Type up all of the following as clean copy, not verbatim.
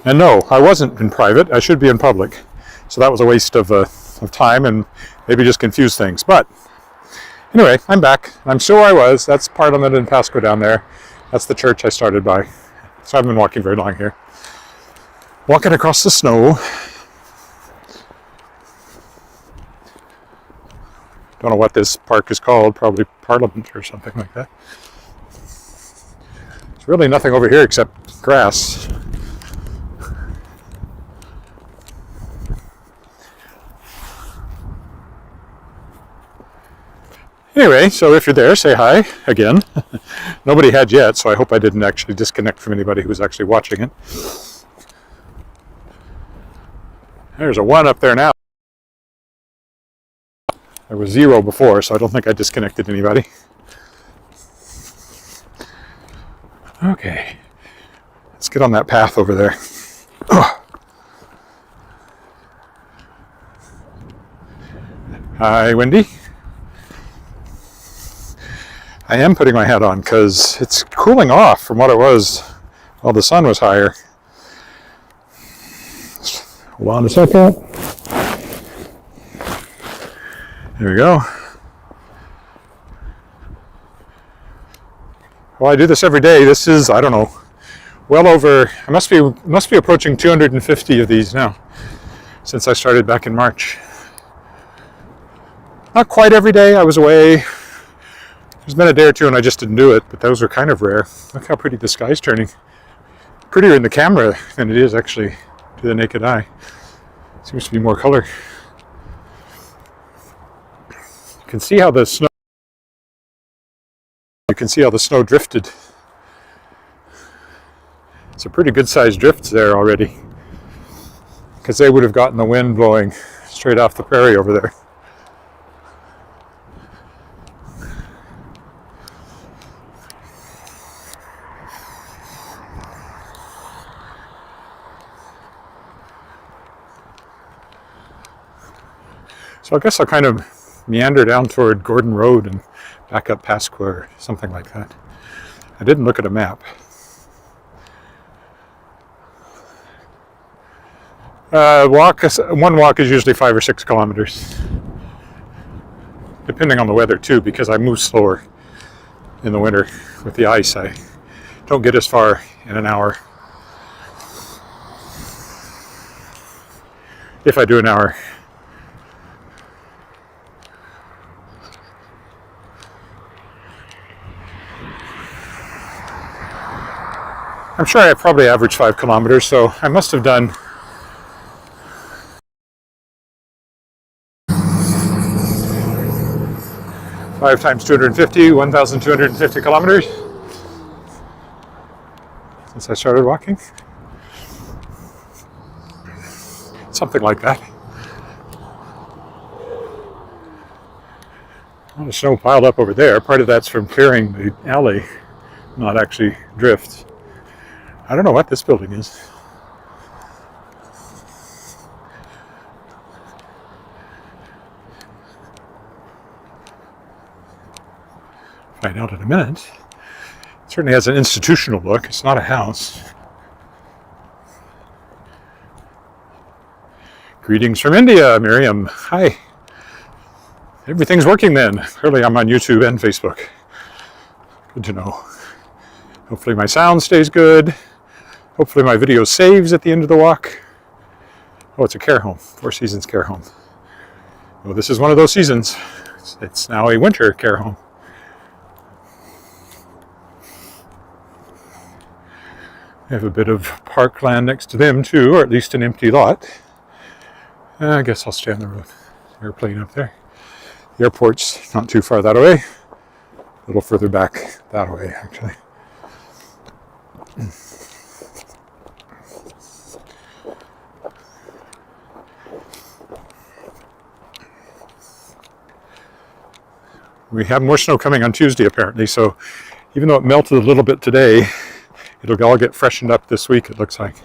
And no, I wasn't in private. I should be in public. So that was a waste of time and maybe just confused things. But anyway, I'm back. I'm sure I was. That's Parliament in Pasqua down there. That's the church I started by. So I haven't been walking very long here. Walking across the snow. Don't know what this park is called. Probably Parliament or something like that. There's really nothing over here except grass. Anyway, so if you're there, say hi again. Nobody had yet, so I hope I didn't actually disconnect from anybody who was actually watching it. There's a 1 up there now. There was 0 before, so I don't think I disconnected anybody. Okay, let's get on that path over there. Oh. Hi, Wendy. I am putting my hat on because it's cooling off from what it was while the sun was higher. Hold on a second. There we go. Well, I do this every day. This is, I don't know, well over, I must be approaching 250 of these now since I started back in March. Not quite every day. I was away. There's been a day or two and I just didn't do it, but those are kind of rare. Look how pretty the sky's turning. Prettier in the camera than it is actually to the naked eye. Seems to be more color. You can see how the snow drifted. It's a pretty good sized drift there already, because they would have gotten the wind blowing straight off the prairie over there. So I guess I'll kind of meander down toward Gordon Road and back up Pasqua or something like that. I didn't look at a map. One walk is usually 5 or 6 kilometers, depending on the weather too, because I move slower in the winter with the ice. I don't get as far in an hour if I do an hour. I'm sure I probably averaged 5 kilometers, so I must have done 5 times 250, 1,250 kilometers since I started walking. Something like that. A lot of snow piled up over there. Part of that's from clearing the alley, not actually drift. I don't know what this building is. Find out in a minute. It certainly has an institutional look. It's not a house. Greetings from India, Miriam. Hi. Everything's working then. Clearly I'm on YouTube and Facebook. Good to know. Hopefully my sound stays good. Hopefully my video saves at the end of the walk. Oh, it's a care home. Four Seasons care home. Well, this is one of those seasons. It's now a winter care home. They have a bit of parkland next to them too, or at least an empty lot. I guess I'll stay on the road. Airplane up there. The airport's not too far that way. A little further back that way, actually. We have more snow coming on Tuesday, apparently, so even though it melted a little bit today, it'll all get freshened up this week, it looks like.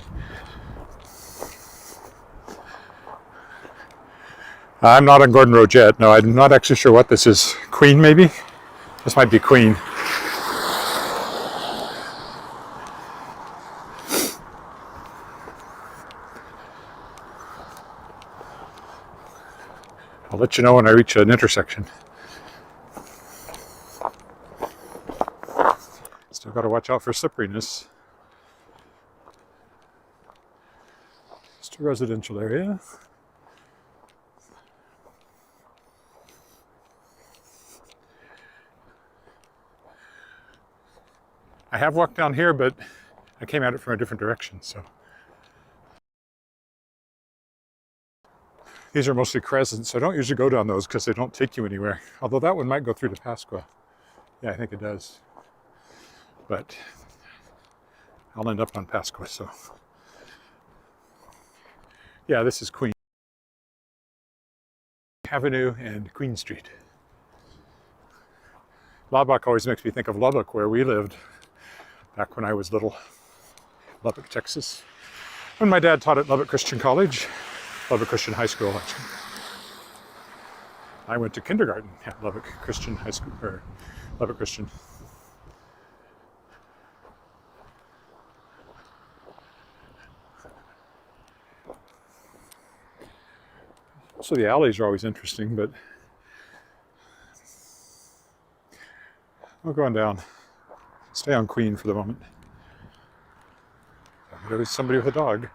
I'm not on Gordon Road yet. No, I'm not actually sure what this is. Queen, maybe? This might be Queen. I'll let you know when I reach an intersection. Still got to watch out for slipperiness. Just a residential area. I have walked down here, but I came at it from a different direction, so. These are mostly crescents, so I don't usually go down those because they don't take you anywhere. Although that one might go through to Pasqua. Yeah, I think it does. But I'll end up on Pasqua, so. Yeah, this is Queen Avenue and Queen Street. Lubbock always makes me think of Lubbock, where we lived back when I was little. Lubbock, Texas. When my dad taught at Lubbock Christian College. Lubbock Christian High School, actually. I went to kindergarten at Lubbock Christian High School, or Lubbock Christian. So the alleys are always interesting, but we're going down. Stay on Queen for the moment. There was somebody with a dog.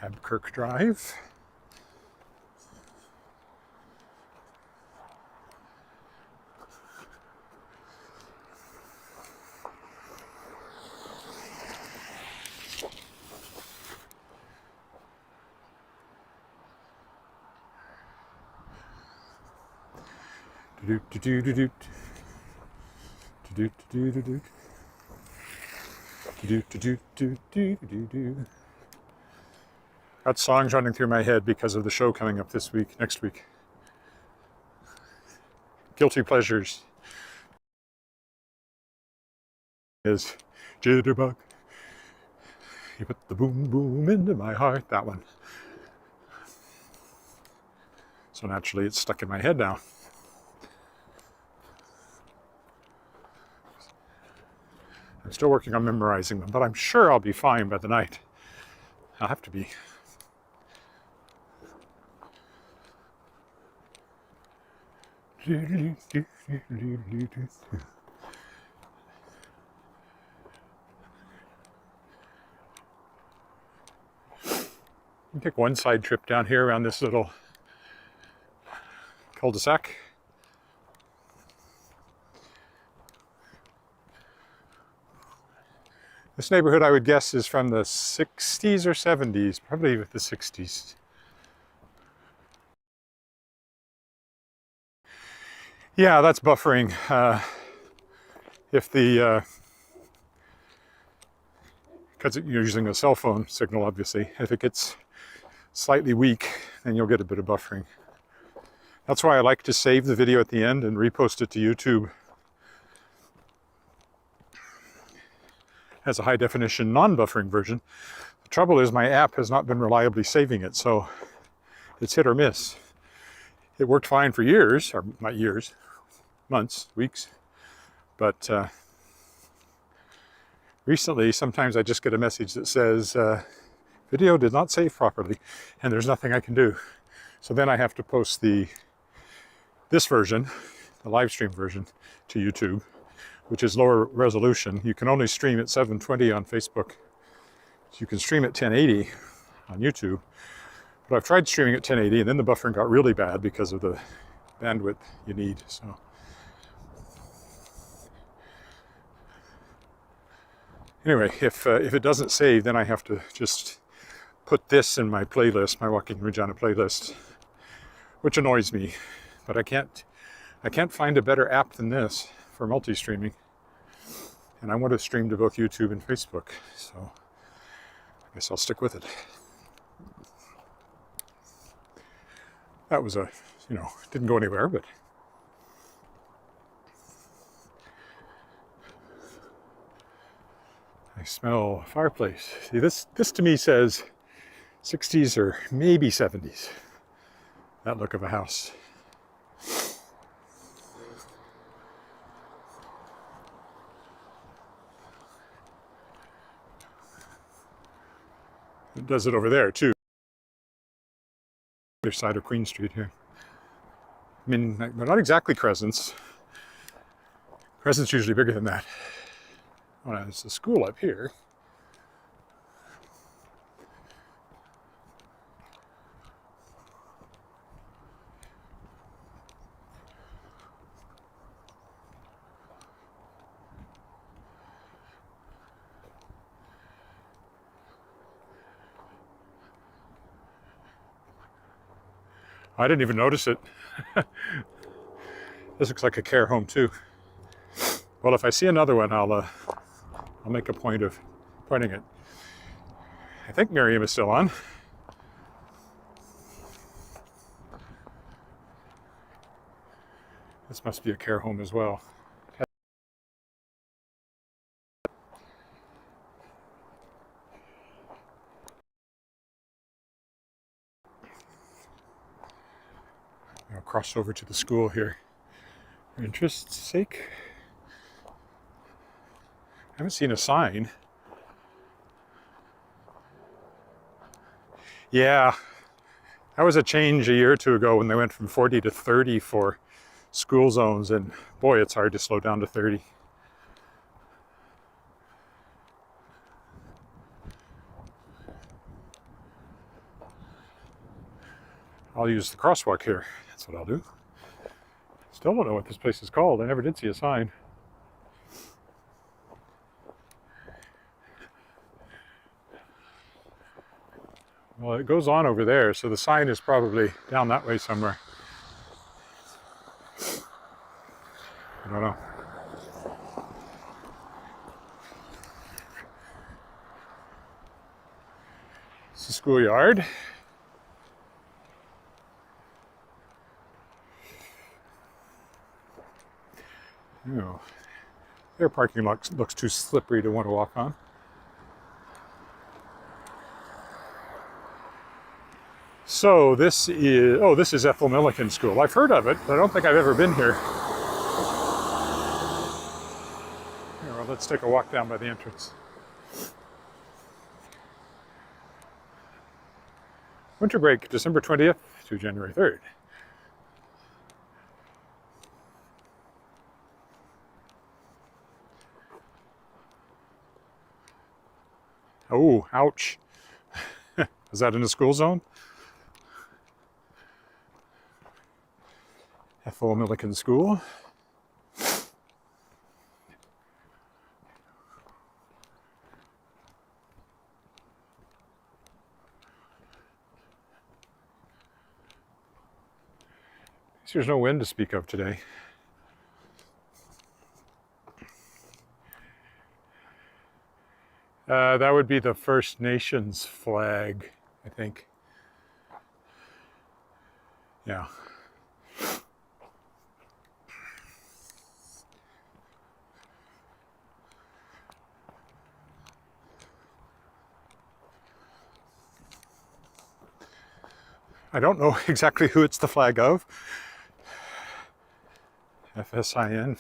Habkirk Drive. Got songs running through my head because of the show coming up next week. Guilty pleasures is Jitterbug. You put the boom boom into my heart. That one. So naturally, it's stuck in my head now. I'm still working on memorizing them, but I'm sure I'll be fine by the night. I'll have to be. Take one side trip down here around this little cul-de-sac. This neighborhood, I would guess, is from the 60s or 70s, probably the 60s. Yeah, that's buffering. If the, because you're using a cell phone signal, obviously, if it gets slightly weak, then you'll get a bit of buffering. That's why I like to save the video at the end and repost it to YouTube as a high definition non-buffering version. The trouble is my app has not been reliably saving it, so it's hit or miss. It worked fine for years, or not years, months, weeks, but recently sometimes I just get a message that says video did not save properly, and there's nothing I can do. So then I have to post this version, the live stream version, to YouTube, which is lower resolution. You can only stream at 720 on Facebook. So you can stream at 1080 on YouTube. But I've tried streaming at 1080, and then the buffering got really bad because of the bandwidth you need. So anyway, if it doesn't save, then I have to just put this in my playlist, my Walking Regina playlist, which annoys me. But I can't find a better app than this for multi-streaming. And I want to stream to both YouTube and Facebook, so I guess I'll stick with it. That was didn't go anywhere, but I smell a fireplace. See, this to me says 60s or maybe 70s, that look of a house. It does it over there too. Other side of Queen Street here. I mean, they're not exactly crescents. Crescent's usually bigger than that. Oh, there's a school up here. I didn't even notice it. This looks like a care home too. Well, if I see another one, I'll make a point of pointing it. I think Miriam is still on. This must be a care home as well. I'll cross over to the school here for interest's sake. I haven't seen a sign. Yeah, that was a change a year or two ago when they went from 40 to 30 for school zones, and boy, it's hard to slow down to 30. I'll use the crosswalk here. That's what I'll do. Still don't know what this place is called. I never did see a sign. Well, it goes on over there, so the sign is probably down that way somewhere. I don't know. It's the schoolyard. Oh, their parking lot looks too slippery to want to walk on. So this is Ethel Milliken School. I've heard of it, but I don't think I've ever been here. Here, well, let's take a walk down by the entrance. Winter break, December 20th to January 3rd. Oh, ouch. Is that in the school zone? Ethel Milliken School. There's no wind to speak of today. That would be the First Nations flag, I think. Yeah. I don't know exactly who it's the flag of. FSIN.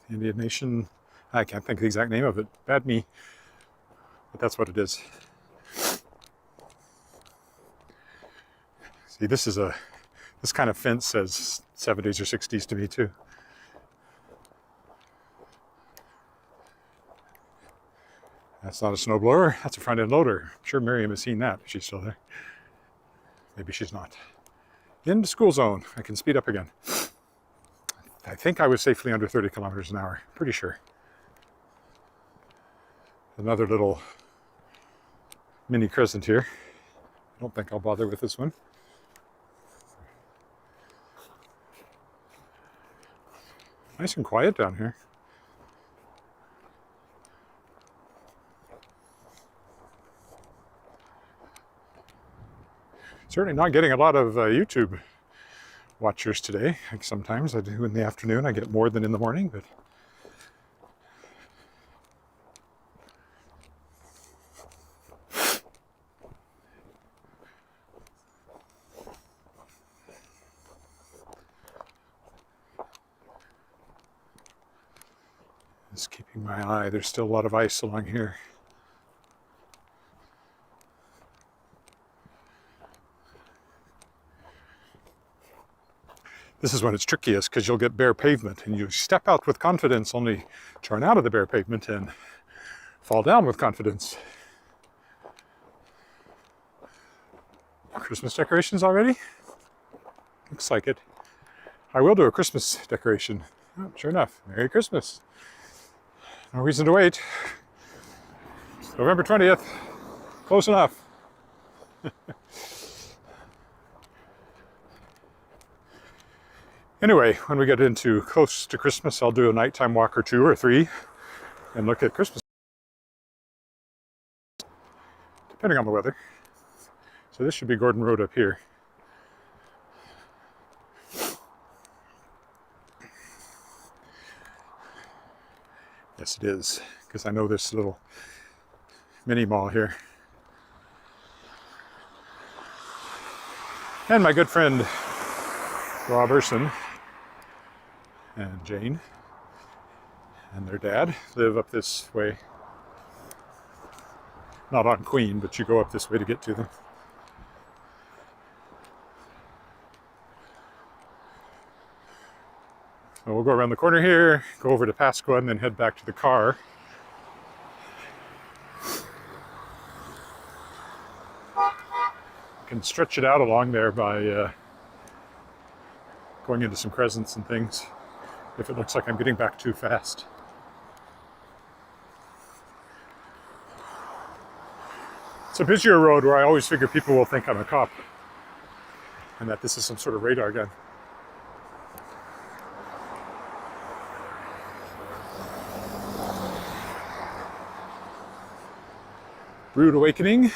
Indian Nation. I can't think of the exact name of it. Bad me. But that's what it is. See, this kind of fence says 70s or 60s to me too. That's not a snowblower, that's a front end loader. I'm sure Miriam has seen that, if she's still there. Maybe she's not. In the school zone, I can speed up again. I think I was safely under 30 kilometers an hour, pretty sure. Another little mini crescent here. I don't think I'll bother with this one. Nice and quiet down here. Certainly not getting a lot of YouTube watchers today. Like sometimes I do in the afternoon. I get more than in the morning, but Just keeping my eye. There's still a lot of ice along here. This is when it's trickiest because you'll get bare pavement and you step out with confidence only to run out of the bare pavement and fall down with confidence. Christmas decorations already? Looks like it. I will do a Christmas decoration. Oh, sure enough, Merry Christmas. No reason to wait. It's November 20th. Close enough. Anyway, when we get into close to Christmas, I'll do a nighttime walk or 2 or 3 and look at Christmas, depending on the weather. So this should be Gordon Road up here. Yes, it is, because I know this little mini mall here. And my good friend Robertson and Jane and their dad live up this way. Not on Queen, but you go up this way to get to them. So we'll go around the corner here, go over to Pasqua, and then head back to the car. You can stretch it out along there by going into some crescents and things, if it looks like I'm getting back too fast. It's a busier road where I always figure people will think I'm a cop and that this is some sort of radar gun. Rude Awakening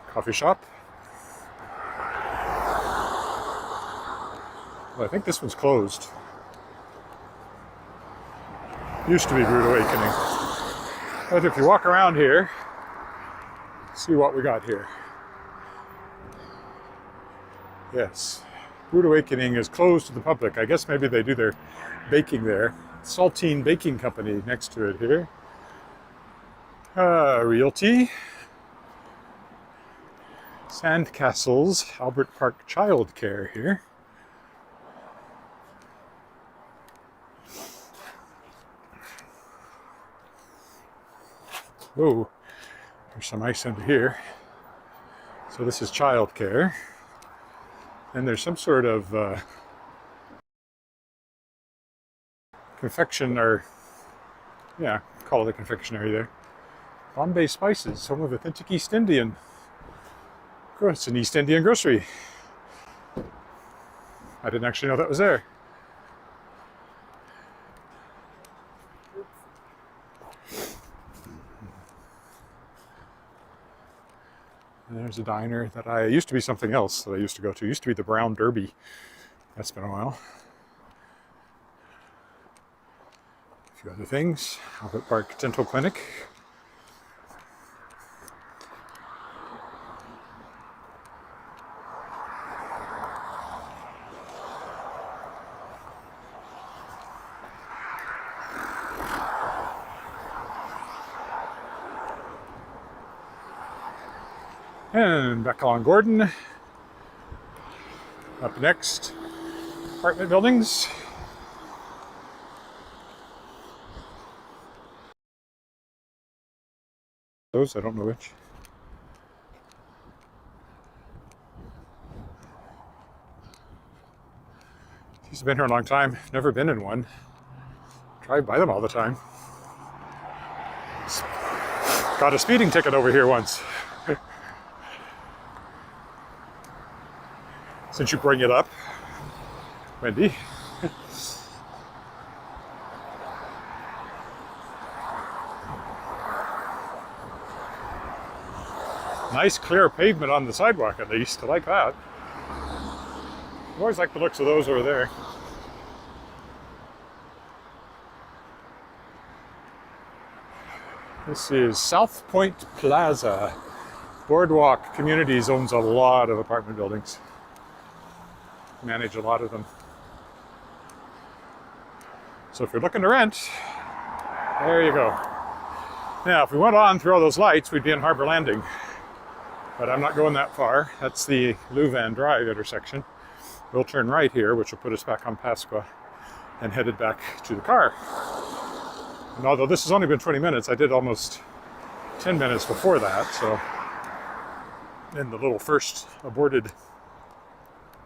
coffee shop. Well, I think this one's closed. Used to be Rude Awakening. But if you walk around here, see what we got here. Yes, Rude Awakening is closed to the public. I guess maybe they do their baking there. Saltine Baking Company next to it here. Realty. Sandcastles, Albert Park Childcare here. Whoa, there's some ice under here. So this is childcare. And there's some sort of confection, or yeah, call it a confectionery there. Bombay Spices, home of authentic East Indian. It's an East Indian grocery. I didn't actually know that was there. And there's a diner that I used to be something else that I used to go to. It used to be the Brown Derby. That's been a while. A few other things. Albert Park Dental Clinic. And back along Gordon. Up next, apartment buildings. Those, I don't know which. He's been here a long time, never been in one. Drive by them all the time. Got a speeding ticket over here once. Since you bring it up, Wendy. Nice clear pavement on the sidewalk at least. I like that. I always like the looks of those over there. This is Southpointe Plaza. Boardwalk Communities owns a lot of apartment buildings. Manage a lot of them. So if you're looking to rent, There you go. Now, if we went on through all those lights, we'd be in Harbor Landing. But I'm not going that far. That's the Louvain Drive intersection. We'll turn right here, which will put us back on Pasqua, and headed back to the car. And although this has only been 20 minutes, I did almost 10 minutes before that, so in the little first aborted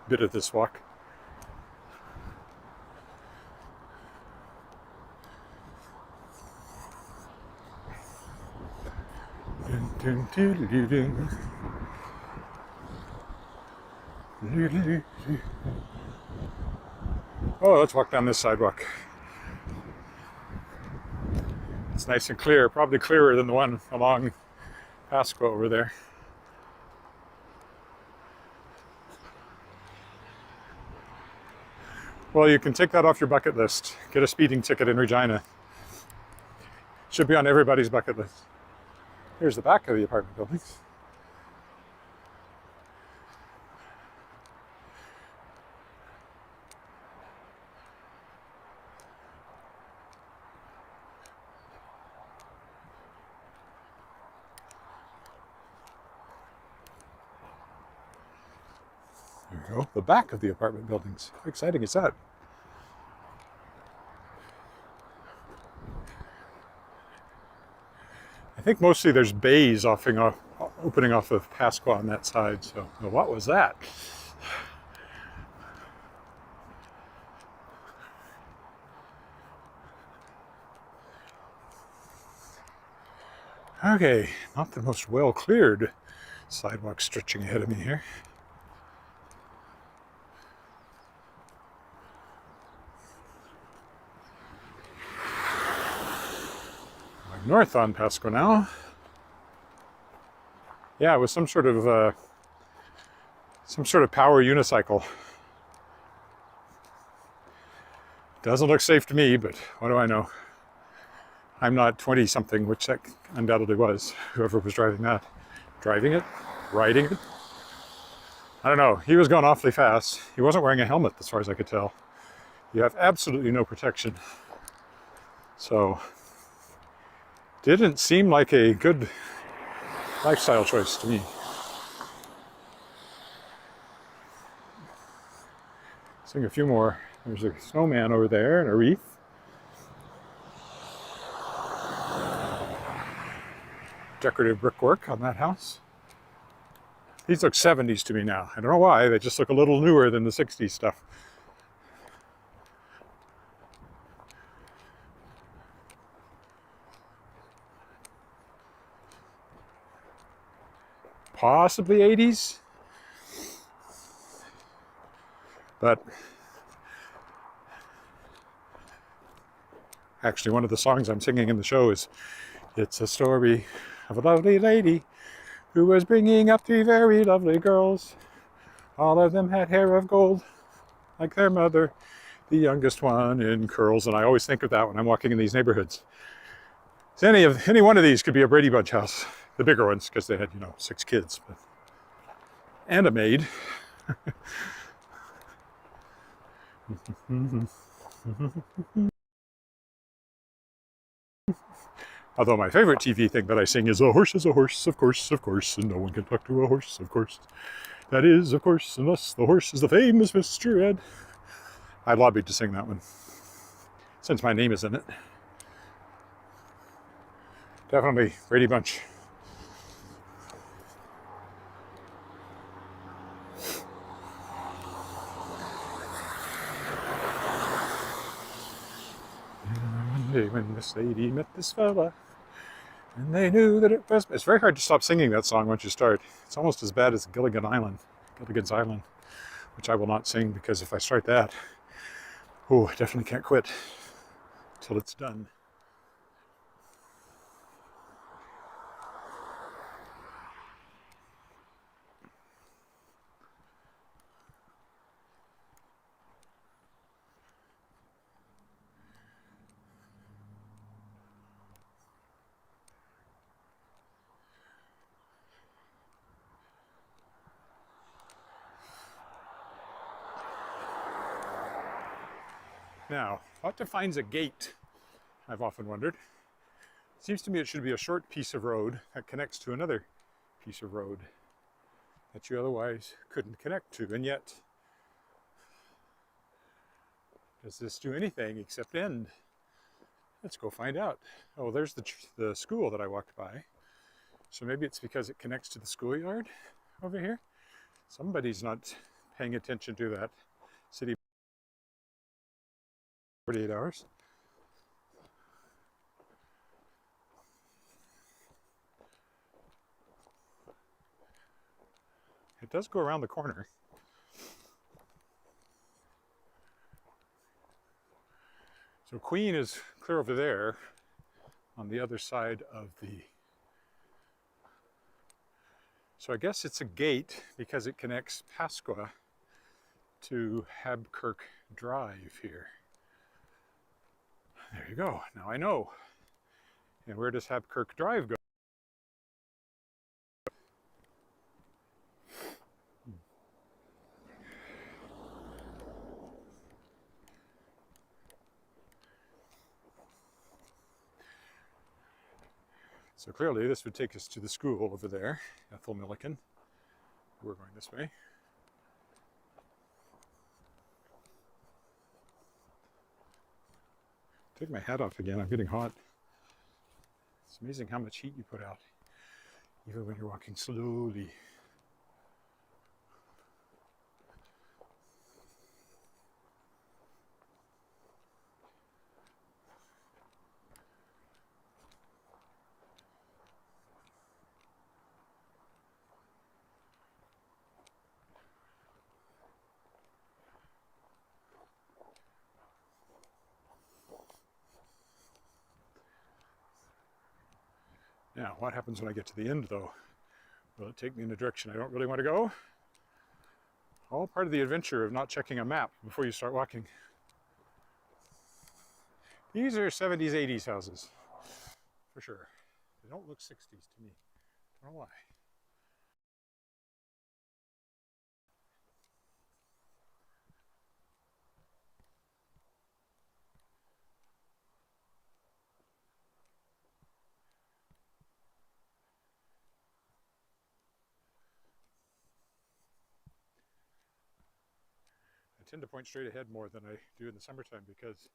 bit of this walk. Oh, let's walk down this sidewalk. It's nice and clear, probably clearer than the one along Pasqua over there. Well, you can take that off your bucket list. Get a speeding ticket in Regina. Should be on everybody's bucket list. Here's the back of the apartment buildings. There you go, the back of the apartment buildings. How exciting is that? I think mostly there's bays opening off of Pasqua on that side. So, well, what was that? Okay, not the most well cleared sidewalk stretching ahead of me here. North on Pasqua now. Yeah, it was some sort of power unicycle. Doesn't look safe to me, but what do I know? I'm not 20 something, which that undoubtedly was, whoever was driving that. Driving it? Riding it? I don't know. He was going awfully fast. He wasn't wearing a helmet as far as I could tell. You have absolutely no protection. So didn't seem like a good lifestyle choice to me. Sing a few more. There's a snowman over there and a wreath. Decorative brickwork on that house. These look 70s to me now. I don't know why, they just look a little newer than the 60s stuff. Possibly 80s, but actually one of the songs I'm singing in the show is "It's a story of a lovely lady who was bringing up three very lovely girls. All of them had hair of gold like their mother, the youngest one in curls." And I always think of that when I'm walking in these neighborhoods. So any one of these could be a Brady Bunch house. The bigger ones, because they had, 6 kids. But, and a maid. Although my favorite TV thing that I sing is "A horse is a horse, of course, and no one can talk to a horse, of course. That is, of course, unless the horse is the famous Mr. Ed." I lobbied to sing that one, since my name is in it. Definitely Brady Bunch. When this lady met this fella, and they knew that it was... It's very hard to stop singing that song once you start. It's almost as bad as Gilligan's Island, which I will not sing, because if I start that, I definitely can't quit till it's done. Now, what defines a gate? I've often wondered. Seems to me it should be a short piece of road that connects to another piece of road that you otherwise couldn't connect to. And yet, does this do anything except end? Let's go find out. Oh, there's the school that I walked by. So maybe it's because it connects to the schoolyard over here. Somebody's not paying attention to that city 48 hours. It does go around the corner. So Queen is clear over there on the other side of the... So I guess it's a gate because it connects Pasqua to Habkirk Drive here. There you go. Now I know. And where does Habkirk Drive go? So clearly this would take us to the school over there, Ethel Milliken. We're going this way. Take my hat off again, I'm getting hot. It's amazing how much heat you put out, even when you're walking slowly. Now, what happens when I get to the end, though? Will it take me in a direction I don't really want to go? All part of the adventure of not checking a map before you start walking. These are 70s, 80s houses, for sure. They don't look 60s to me. I don't know why. I tend to point straight ahead more than I do in the summertime because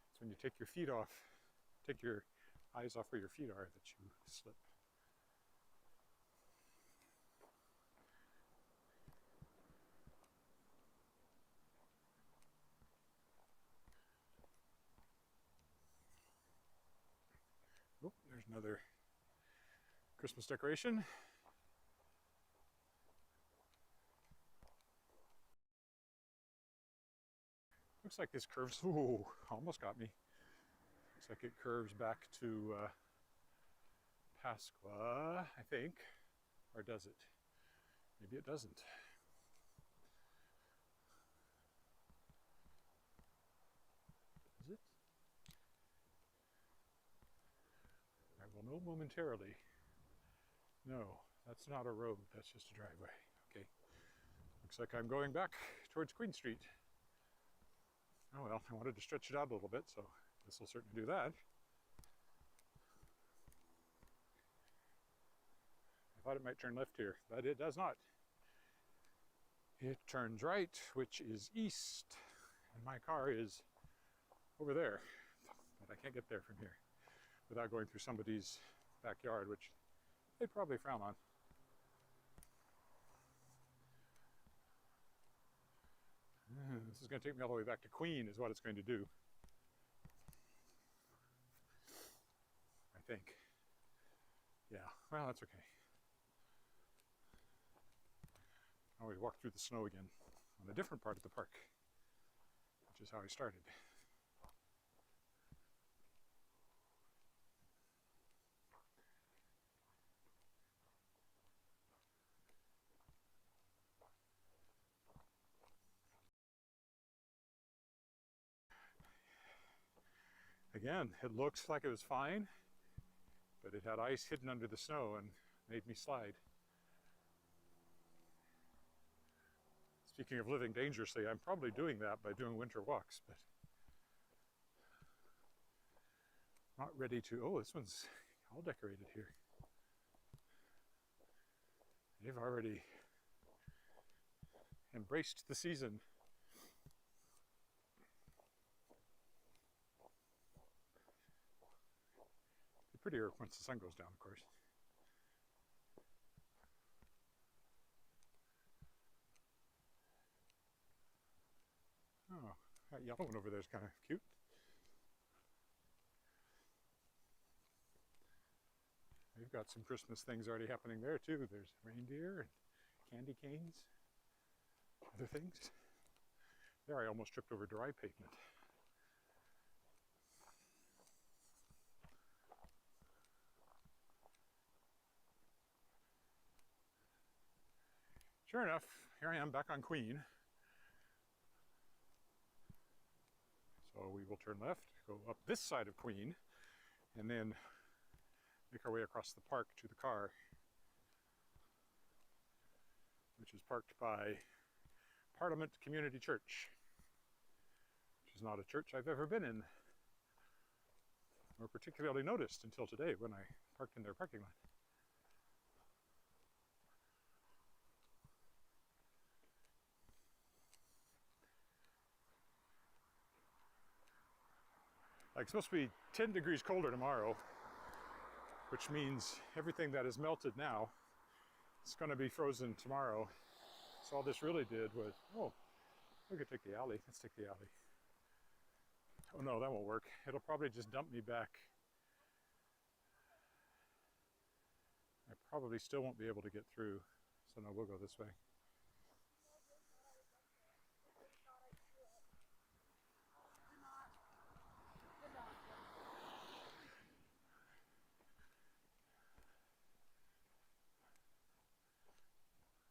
it's when you take your feet off, take your eyes off where your feet are that you slip. Oh, there's another Christmas decoration. Looks like this curves, ooh, almost got me. Looks like it curves back to Pasqua, I think. Or does it? Maybe it doesn't. Is it? I will know momentarily. No, that's not a road, that's just a driveway. Okay. Looks like I'm going back towards Queen Street. Oh well, I wanted to stretch it out a little bit, so this will certainly do that. I thought it might turn left here, but it does not. It turns right, which is east, and my car is over there, but I can't get there from here without going through somebody's backyard, which they probably frown on. This is going to take me all the way back to Queen is what it's going to do. I think. Yeah, well, that's okay. I always walk through the snow again on a different part of the park, which is how I started. Again, it looks like it was fine, but it had ice hidden under the snow and made me slide. Speaking of living dangerously, I'm probably doing that by doing winter walks, but not ready to, oh, this one's all decorated here. They've already embraced the season. Be prettier once the sun goes down, of course. Oh, that yellow one over there is kind of cute. They've got some Christmas things already happening there too. There's reindeer and candy canes, other things. There I almost tripped over dry pavement. Sure enough, here I am back on Queen. So we will turn left, go up this side of Queen, and then make our way across the park to the car, which is parked by Parliament Community Church, which is not a church I've ever been in, or particularly noticed until today when I parked in their parking lot. Like, it's supposed to be 10 degrees colder tomorrow, which means everything that is melted now is going to be frozen tomorrow. So all this really did was, oh, we could take the alley. Let's take the alley. Oh no, that won't work. It'll probably just dump me back. I probably still won't be able to get through. So no, we'll go this way.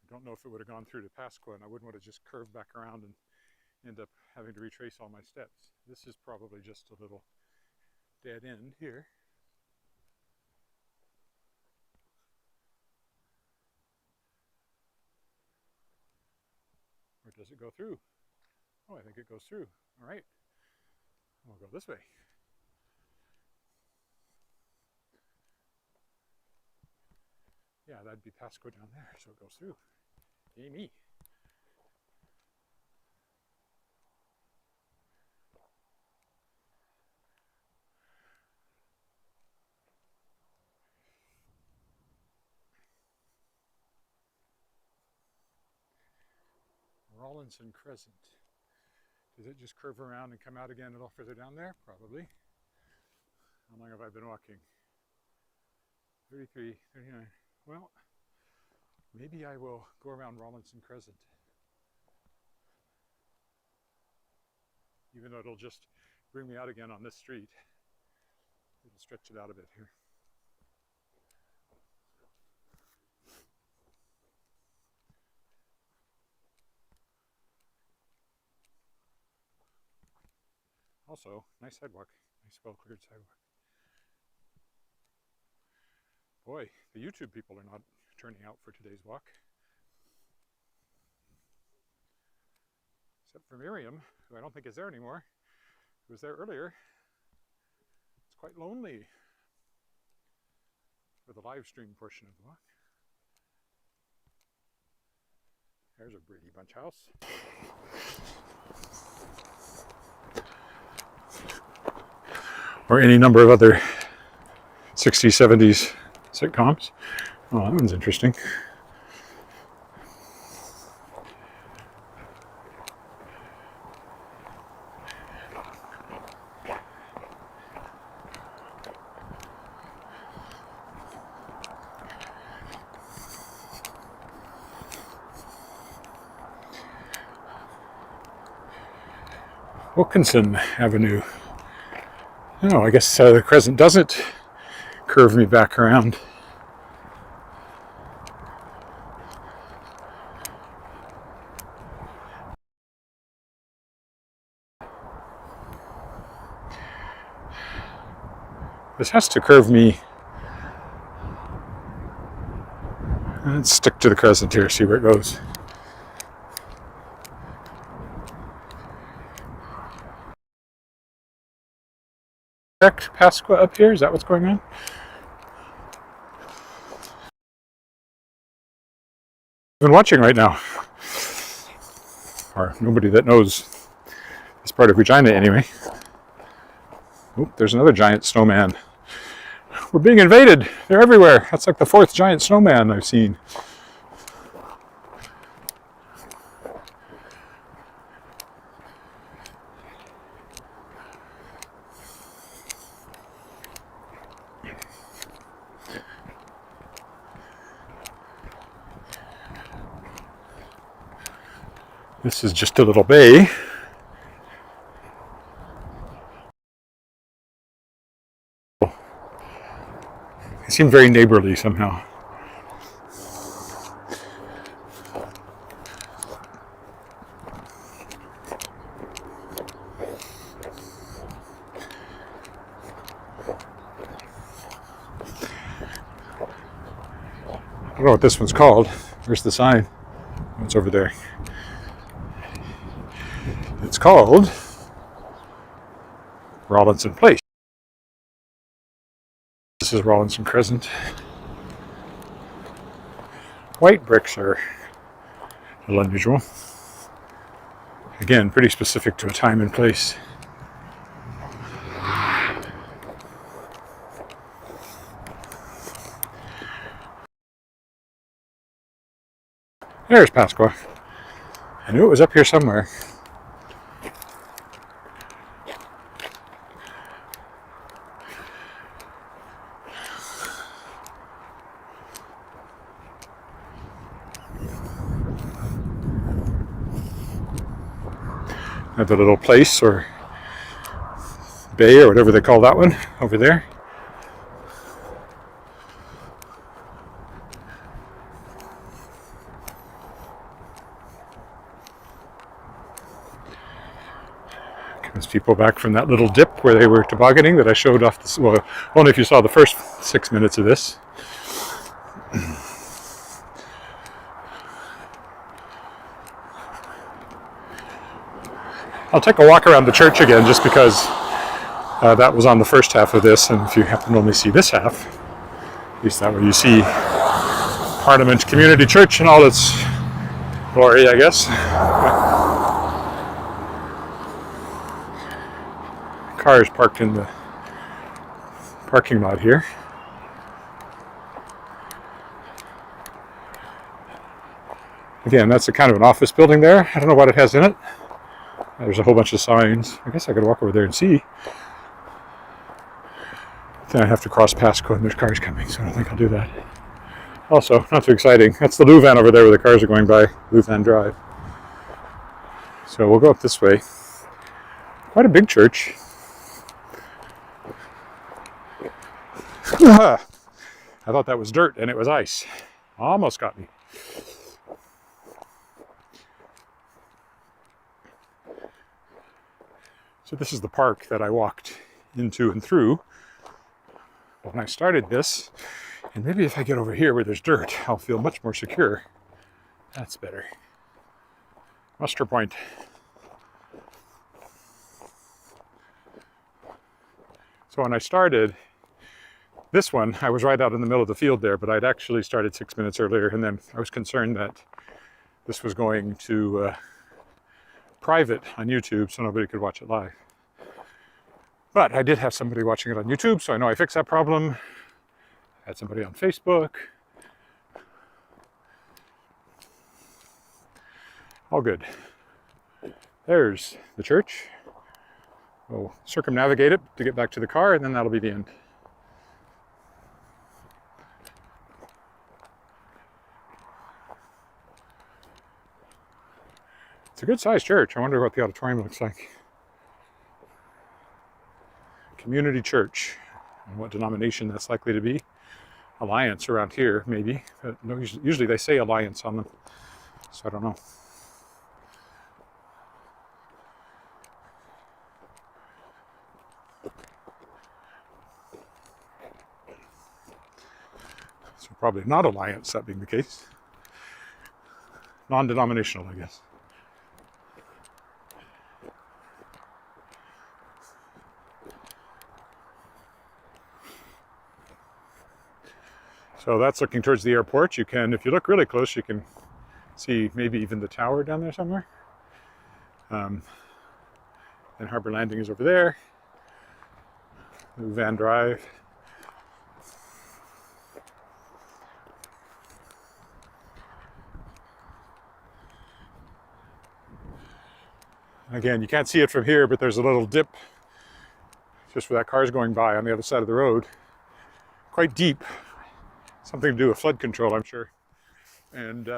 I don't know if it would have gone through to Pasqua, and I wouldn't want to just curve back around and end up having to retrace all my steps. This is probably just a little dead end here. Or does it go through? Oh, I think it goes through. All right, we'll go this way. Yeah, that'd be Pasqua down there, so it goes through. Yay me. Rawlinson Crescent. Does it just curve around and come out again a little further down there? Probably. How long have I been walking? 33, 39. Well, maybe I will go around Rawlinson Crescent. Even though it'll just bring me out again on this street. It'll stretch it out a bit here. Also, nice sidewalk. Nice well-cleared sidewalk. Boy, the YouTube people are not turning out for today's walk. Except for Miriam, who I don't think is there anymore, who was there earlier. It's quite lonely for the live stream portion of the walk. There's a Brady Bunch house. Or any number of other 60s, 70s sitcoms. Oh, that one's interesting. Wilkinson Avenue. Oh, I guess the Crescent doesn't curve me back around. This has to curve me. Let's stick to the Crescent here, see where it goes. Pasqua up here, is that what's going on? Been watching right now, or nobody that knows this part of Regina anyway. Oh, there's another giant snowman. We're being invaded. They're everywhere. That's like the 4th giant snowman I've seen. This is just a little bay. They seem very neighborly somehow. I don't know what this one's called. Where's the sign? Oh, it's over there. It's called Rawlinson Place. This is Rawlinson Crescent. White bricks are a little unusual. Again, pretty specific to a time and place. There's Pasqua. I knew it was up here somewhere. The little place or bay or whatever they call that one over there. Comes people back from that little dip where they were tobogganing that I showed off. Well, only if you saw the first 6 minutes of this. I'll take a walk around the church again just because that was on the first half of this, and if you happen to only see this half, at least that way you see Parliament Community Church in all its glory, I guess. Cars parked in the parking lot here. Again, that's a kind of an office building there. I don't know what it has in it. There's a whole bunch of signs. I guess I could walk over there and see. Then I have to cross Pasqua and there's cars coming, so I don't think I'll do that. Also, not too exciting. That's the Louvain over there where the cars are going by. Louvain Drive. So we'll go up this way. Quite a big church. I thought that was dirt and it was ice. Almost got me. So this is the park that I walked into and through when I started this. And maybe if I get over here where there's dirt, I'll feel much more secure. That's better. Muster Point. So when I started this one, I was right out in the middle of the field there, but I'd actually started 6 minutes earlier, and then I was concerned that this was going to private on YouTube so nobody could watch it live. But I did have somebody watching it on YouTube, so I know I fixed that problem. I had somebody on Facebook. All good. There's the church. We'll circumnavigate it to get back to the car, and then that'll be the end. It's a good sized church. I wonder what the auditorium looks like. Community church. And what denomination that's likely to be. Alliance around here, maybe. But no, usually they say Alliance on them. So I don't know. So probably not Alliance, that being the case. Non-denominational, I guess. So that's looking towards the airport. You can, if you look really close, you can See maybe even the tower down there somewhere. And Harbor Landing is over there. Van Drive. Again, you can't see it from here, but there's a little dip just where that car's going by on the other side of the road. Quite deep. Something to do with flood control, I'm sure. And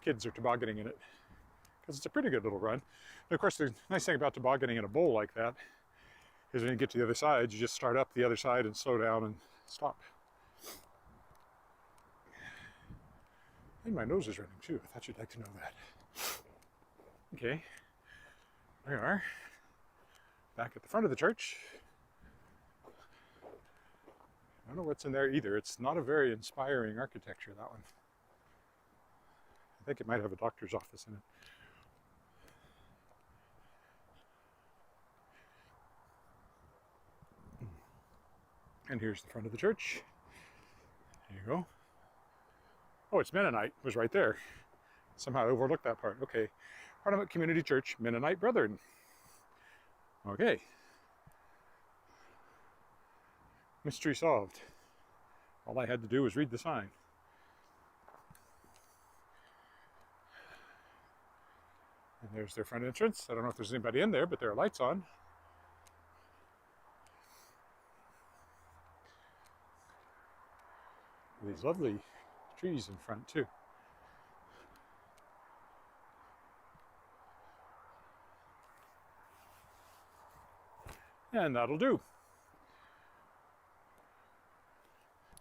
kids are tobogganing in it because it's a pretty good little run. And of course, the nice thing about tobogganing in a bowl like that is when you get to the other side, you just start up the other side and slow down and stop. And my nose is running too. I thought you'd like to know that. Okay, there we are, back at the front of the church. I don't know what's in there either. It's not a very inspiring architecture, that one. I think it might have a doctor's office in it. And here's the front of the church. There you go. Oh, it's Mennonite. It was right there. Somehow I overlooked that part. Okay. Parliament Community Church, Mennonite Brethren. Okay. Mystery solved. All I had to do was read the sign. And there's their front entrance. I don't know if there's anybody in there, but there are lights on. These lovely trees in front too. And that'll do.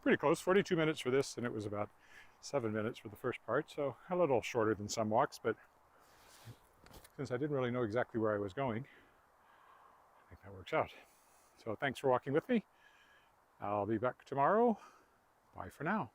Pretty close, 42 minutes for this, and it was about 7 minutes for the first part, so a little shorter than some walks, but since I didn't really know exactly where I was going, I think that works out. So thanks for walking with me. I'll be back tomorrow. Bye for now.